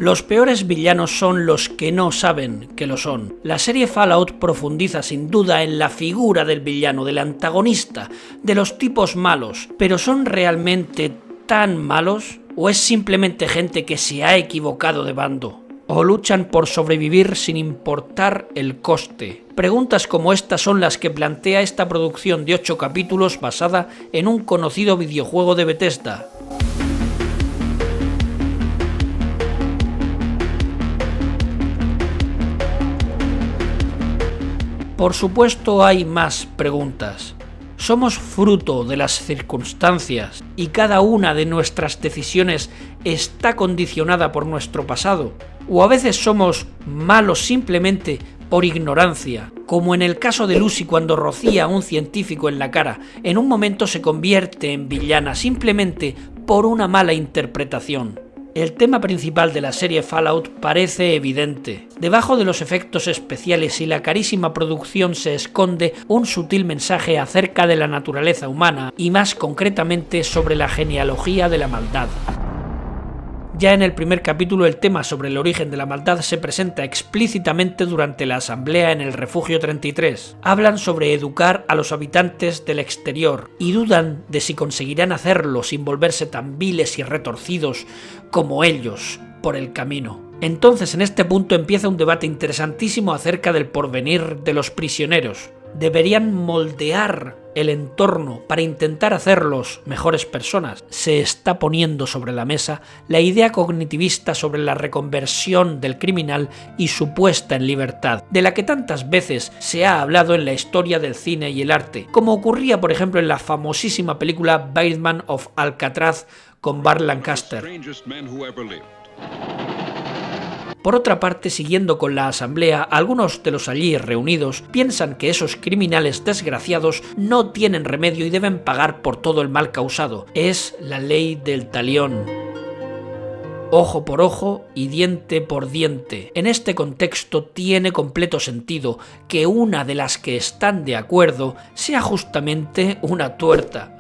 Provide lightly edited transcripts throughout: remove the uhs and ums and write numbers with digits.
Los peores villanos son los que no saben que lo son. La serie Fallout profundiza sin duda en la figura del villano, del antagonista, de los tipos malos, pero ¿son realmente tan malos? ¿O es simplemente gente que se ha equivocado de bando? ¿O luchan por sobrevivir sin importar el coste? Preguntas como estas son las que plantea esta producción de 8 capítulos basada en un conocido videojuego de Bethesda. Por supuesto hay más preguntas. ¿Somos fruto de las circunstancias y cada una de nuestras decisiones está condicionada por nuestro pasado? ¿O a veces somos malos simplemente por ignorancia? Como en el caso de Lucy cuando rocía a un científico en la cara, en un momento se convierte en villana simplemente por una mala interpretación. El tema principal de la serie Fallout parece evidente. Debajo de los efectos especiales y la carísima producción se esconde un sutil mensaje acerca de la naturaleza humana y más concretamente sobre la genealogía de la maldad. Ya en el primer capítulo el tema sobre el origen de la maldad se presenta explícitamente durante la asamblea en el Refugio 33. Hablan sobre educar a los habitantes del exterior y dudan de si conseguirán hacerlo sin volverse tan viles y retorcidos como ellos por el camino. Entonces en este punto empieza un debate interesantísimo acerca del porvenir de los prisioneros. ¿Deberían moldear el entorno para intentar hacerlos mejores personas? Se está poniendo sobre la mesa la idea cognitivista sobre la reconversión del criminal y su puesta en libertad, de la que tantas veces se ha hablado en la historia del cine y el arte, como ocurría por ejemplo en la famosísima película Batman of Alcatraz con Burt Lancaster. Por otra parte, siguiendo con la asamblea, algunos de los allí reunidos piensan que esos criminales desgraciados no tienen remedio y deben pagar por todo el mal causado. Es la ley del talión. Ojo por ojo y diente por diente. En este contexto tiene completo sentido que una de las que están de acuerdo sea justamente una tuerta.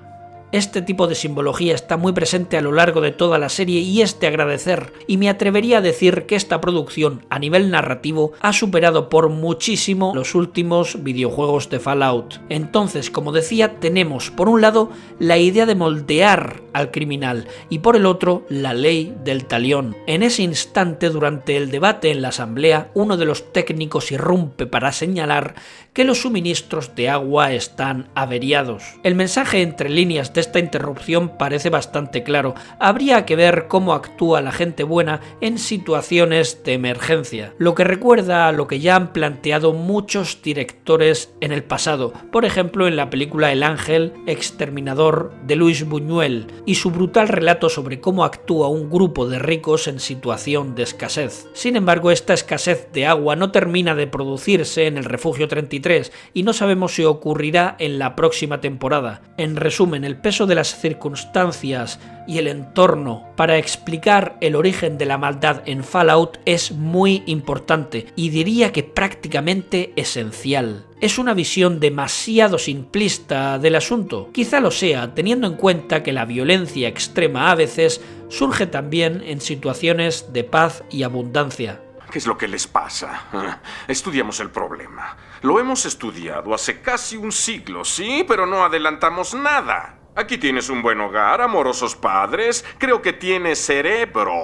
Este tipo de simbología está muy presente a lo largo de toda la serie y es de agradecer, y me atrevería a decir que esta producción, a nivel narrativo, ha superado por muchísimo los últimos videojuegos de Fallout. Entonces, como decía, tenemos por un lado la idea de moldear al criminal y por el otro la ley del talión. En ese instante, durante el debate en la asamblea, uno de los técnicos irrumpe para señalar que los suministros de agua están averiados. El mensaje entre líneas de esta interrupción parece bastante claro. Habría que ver cómo actúa la gente buena en situaciones de emergencia, lo que recuerda a lo que ya han planteado muchos directores en el pasado, por ejemplo en la película El Ángel Exterminador de Luis Buñuel y su brutal relato sobre cómo actúa un grupo de ricos en situación de escasez. Sin embargo, esta escasez de agua no termina de producirse en el Refugio 33 y no sabemos si ocurrirá en la próxima temporada. En resumen, el peso de las circunstancias y el entorno para explicar el origen de la maldad en Fallout es muy importante y diría que prácticamente esencial. ¿Es una visión demasiado simplista del asunto? Quizá lo sea, teniendo en cuenta que la violencia extrema a veces surge también en situaciones de paz y abundancia. ¿Qué es lo que les pasa? Estudiamos el problema. Lo hemos estudiado hace casi un siglo, sí, pero no adelantamos nada. Aquí tienes un buen hogar, amorosos padres, creo que tienes cerebro.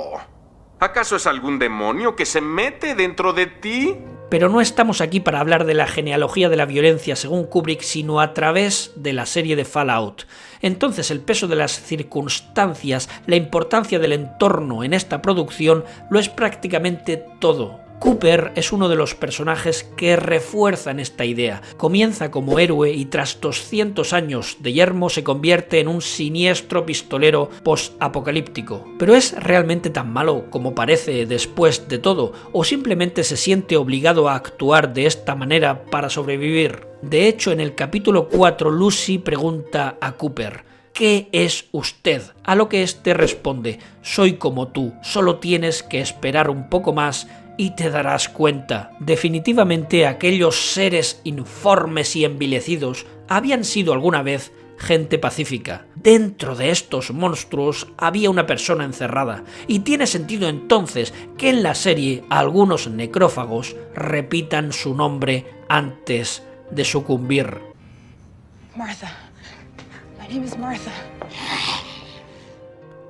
¿Acaso es algún demonio que se mete dentro de ti? Pero no estamos aquí para hablar de la genealogía de la violencia según Kubrick, sino a través de la serie de Fallout. Entonces el peso de las circunstancias, la importancia del entorno en esta producción lo es prácticamente todo. Cooper es uno de los personajes que refuerzan esta idea. Comienza como héroe y tras 200 años de yermo se convierte en un siniestro pistolero post-apocalíptico. ¿Pero es realmente tan malo como parece después de todo? ¿O simplemente se siente obligado a actuar de esta manera para sobrevivir? De hecho, en el capítulo 4, Lucy pregunta a Cooper: ¿qué es usted? A lo que éste responde: soy como tú, solo tienes que esperar un poco más y te darás cuenta. Definitivamente aquellos seres informes y envilecidos habían sido alguna vez gente pacífica. Dentro de estos monstruos había una persona encerrada, y tiene sentido entonces que en la serie algunos necrófagos repitan su nombre antes de sucumbir. Martha. My name is Martha.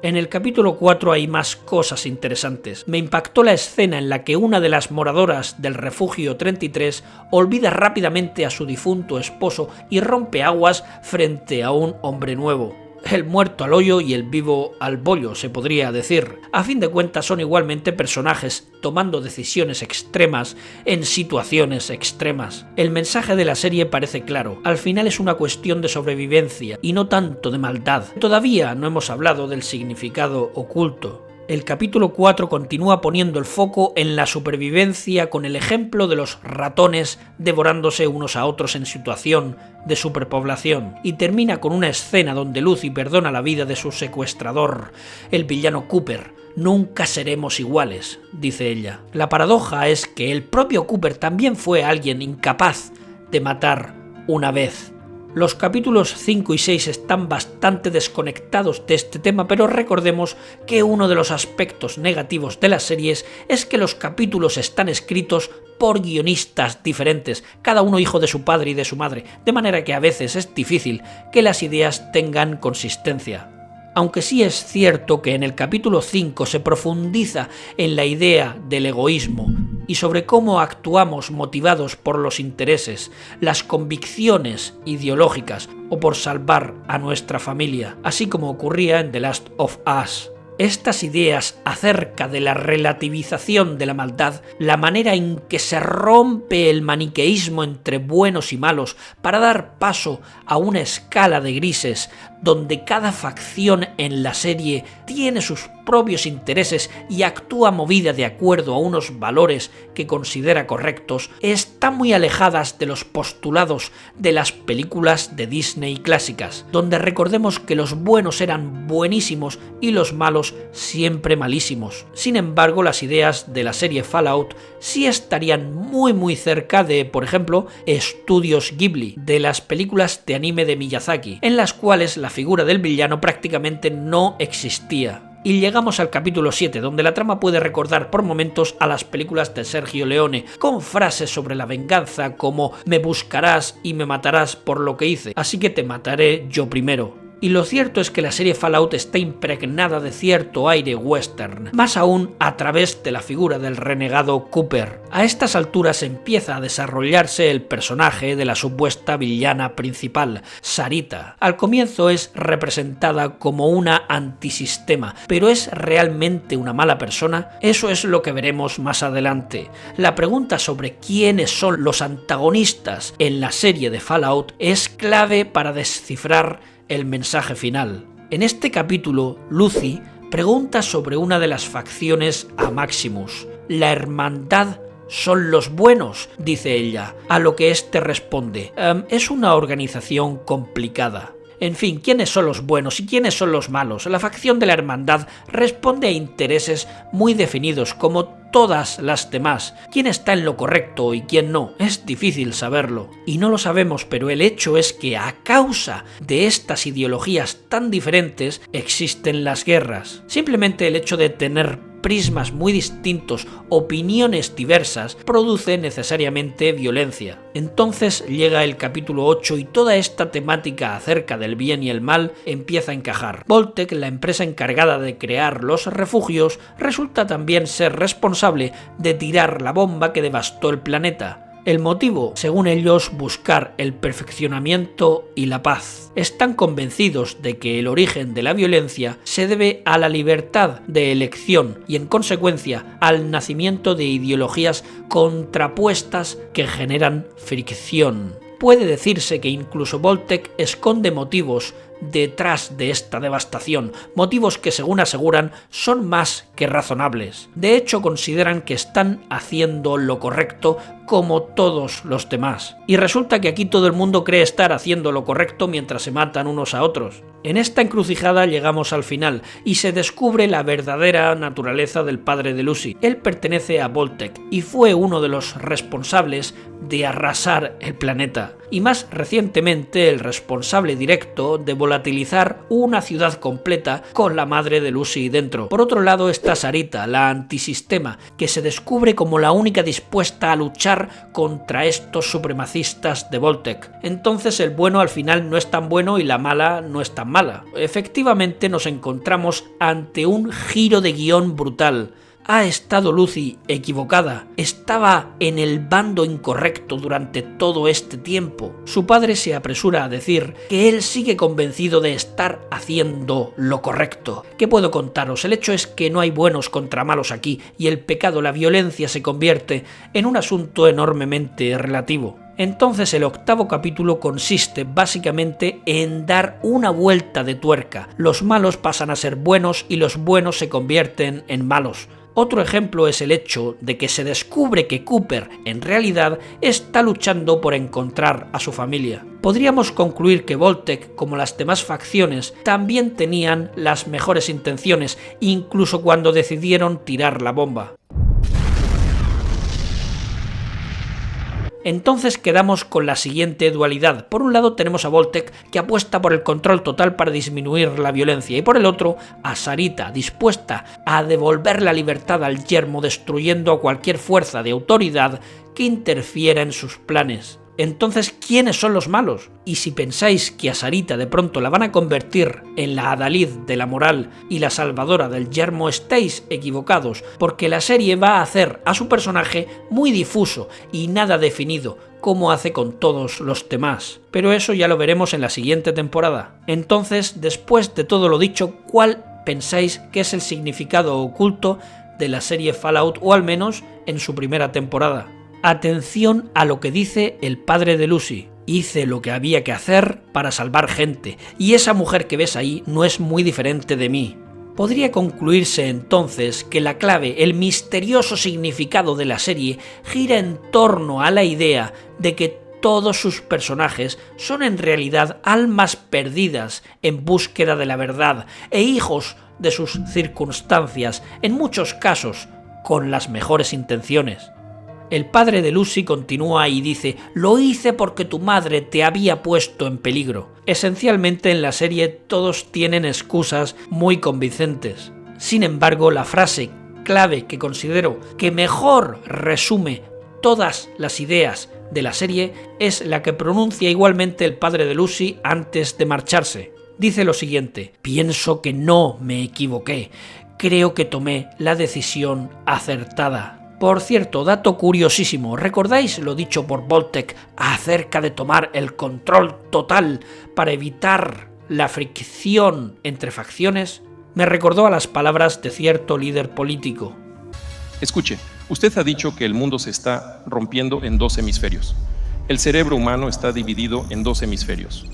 En el capítulo 4 hay más cosas interesantes. Me impactó la escena en la que una de las moradoras del refugio 33 olvida rápidamente a su difunto esposo y rompe aguas frente a un hombre nuevo. El muerto al hoyo y el vivo al bollo, se podría decir. A fin de cuentas son igualmente personajes tomando decisiones extremas en situaciones extremas. El mensaje de la serie parece claro. Al final es una cuestión de sobrevivencia y no tanto de maldad. Todavía no hemos hablado del significado oculto. El capítulo 4 continúa poniendo el foco en la supervivencia con el ejemplo de los ratones devorándose unos a otros en situación de superpoblación, y termina con una escena donde Lucy perdona la vida de su secuestrador, el villano Cooper. Nunca seremos iguales, dice ella. La paradoja es que el propio Cooper también fue alguien incapaz de matar una vez. Los capítulos 5 y 6 están bastante desconectados de este tema, pero recordemos que uno de los aspectos negativos de las series es que los capítulos están escritos por guionistas diferentes, cada uno hijo de su padre y de su madre, de manera que a veces es difícil que las ideas tengan consistencia. Aunque sí es cierto que en el capítulo 5 se profundiza en la idea del egoísmo y sobre cómo actuamos motivados por los intereses, las convicciones ideológicas o por salvar a nuestra familia, así como ocurría en The Last of Us. Estas ideas acerca de la relativización de la maldad, la manera en que se rompe el maniqueísmo entre buenos y malos para dar paso a una escala de grises donde cada facción en la serie tiene sus propios intereses y actúa movida de acuerdo a unos valores que considera correctos, están muy alejadas de los postulados de las películas de Disney clásicas, donde recordemos que los buenos eran buenísimos y los malos siempre malísimos. Sin embargo, las ideas de la serie Fallout sí estarían muy cerca de, por ejemplo, Estudios Ghibli, de las películas de anime de Miyazaki, en las cuales la figura del villano prácticamente no existía. Y llegamos al capítulo 7, donde la trama puede recordar por momentos a las películas de Sergio Leone, con frases sobre la venganza como «me buscarás y me matarás por lo que hice, así que te mataré yo primero». Y lo cierto es que la serie Fallout está impregnada de cierto aire western, más aún a través de la figura del renegado Cooper. A estas alturas empieza a desarrollarse el personaje de la supuesta villana principal, Sarita. Al comienzo es representada como una antisistema, pero ¿es realmente una mala persona? Eso es lo que veremos más adelante. La pregunta sobre quiénes son los antagonistas en la serie de Fallout es clave para descifrar el mensaje final. En este capítulo, Lucy pregunta sobre una de las facciones a Maximus. La hermandad son los buenos, dice ella, a lo que éste responde. Es una organización complicada. En fin, ¿quiénes son los buenos y quiénes son los malos? La facción de la hermandad responde a intereses muy definidos, como todas las demás. ¿Quién está en lo correcto y quién no? Es difícil saberlo. Y no lo sabemos, pero el hecho es que a causa de estas ideologías tan diferentes existen las guerras. Simplemente el hecho de tener prismas muy distintos, opiniones diversas, produce necesariamente violencia. Entonces llega el capítulo 8 y toda esta temática acerca del bien y el mal empieza a encajar. Vault-Tec, la empresa encargada de crear los refugios, resulta también ser responsable de tirar la bomba que devastó el planeta. El motivo, según ellos, buscar el perfeccionamiento y la paz. Están convencidos de que el origen de la violencia se debe a la libertad de elección y, en consecuencia, al nacimiento de ideologías contrapuestas que generan fricción. Puede decirse que incluso Vault-Tec esconde motivos detrás de esta devastación, motivos que, según aseguran, son más que razonables. De hecho, consideran que están haciendo lo correcto como todos los demás. Y resulta que aquí todo el mundo cree estar haciendo lo correcto mientras se matan unos a otros. En esta encrucijada llegamos al final y se descubre la verdadera naturaleza del padre de Lucy. Él pertenece a Vault-Tec y fue uno de los responsables de arrasar el planeta, y más recientemente el responsable directo de volatilizar una ciudad completa con la madre de Lucy dentro. Por otro lado está Sarita, la antisistema, que se descubre como la única dispuesta a luchar contra estos supremacistas de Vault-Tec. Entonces el bueno al final no es tan bueno y la mala no es tan mala. Efectivamente nos encontramos ante un giro de guión brutal. ¿Ha estado Lucy equivocada? ¿Estaba en el bando incorrecto durante todo este tiempo? Su padre se apresura a decir que él sigue convencido de estar haciendo lo correcto. ¿Qué puedo contaros? El hecho es que no hay buenos contra malos aquí, y el pecado, la violencia, se convierte en un asunto enormemente relativo. Entonces el octavo capítulo consiste básicamente en dar una vuelta de tuerca. Los malos pasan a ser buenos y los buenos se convierten en malos. Otro ejemplo es el hecho de que se descubre que Cooper, en realidad, está luchando por encontrar a su familia. Podríamos concluir que Vault-Tec, como las demás facciones, también tenían las mejores intenciones, incluso cuando decidieron tirar la bomba. Entonces quedamos con la siguiente dualidad. Por un lado tenemos a Vault-Tec, que apuesta por el control total para disminuir la violencia, y por el otro a Sarita, dispuesta a devolver la libertad al yermo destruyendo a cualquier fuerza de autoridad que interfiera en sus planes. Entonces, ¿quiénes son los malos? Y si pensáis que a Sarita de pronto la van a convertir en la adalid de la moral y la salvadora del yermo, estáis equivocados, porque la serie va a hacer a su personaje muy difuso y nada definido, como hace con todos los demás. Pero eso ya lo veremos en la siguiente temporada. Entonces, después de todo lo dicho, ¿cuál pensáis que es el significado oculto de la serie Fallout, o al menos en su primera temporada? Atención a lo que dice el padre de Lucy. Hice lo que había que hacer para salvar gente, y esa mujer que ves ahí no es muy diferente de mí. Podría concluirse entonces que la clave, el misterioso significado de la serie, gira en torno a la idea de que todos sus personajes son en realidad almas perdidas en búsqueda de la verdad e hijos de sus circunstancias, en muchos casos con las mejores intenciones. El padre de Lucy continúa y dice: «Lo hice porque tu madre te había puesto en peligro». Esencialmente en la serie todos tienen excusas muy convincentes. Sin embargo, la frase clave que considero que mejor resume todas las ideas de la serie es la que pronuncia igualmente el padre de Lucy antes de marcharse. Dice lo siguiente: «Pienso que no me equivoqué. Creo que tomé la decisión acertada». Por cierto, dato curiosísimo, ¿recordáis lo dicho por Vault-Tec acerca de tomar el control total para evitar la fricción entre facciones? Me recordó a las palabras de cierto líder político. Escuche, usted ha dicho que el mundo se está rompiendo en dos hemisferios. El cerebro humano está dividido en dos hemisferios.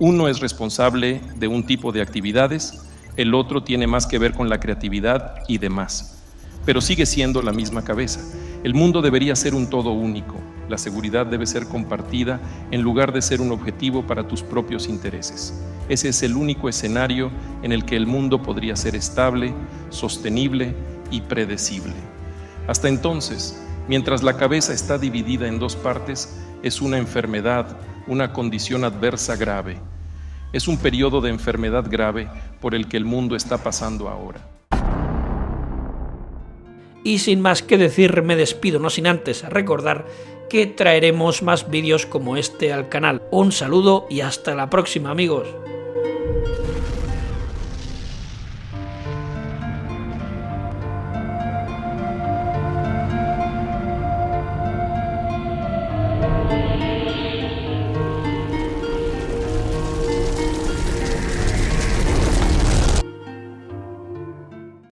Uno es responsable de un tipo de actividades, el otro tiene más que ver con la creatividad y demás. Pero sigue siendo la misma cabeza. El mundo debería ser un todo único. La seguridad debe ser compartida en lugar de ser un objetivo para tus propios intereses. Ese es el único escenario en el que el mundo podría ser estable, sostenible y predecible. Hasta entonces, mientras la cabeza está dividida en dos partes, es una enfermedad, una condición adversa grave. Es un periodo de enfermedad grave por el que el mundo está pasando ahora. Y sin más que decir, me despido, no sin antes recordar que traeremos más vídeos como este al canal. Un saludo y hasta la próxima, amigos.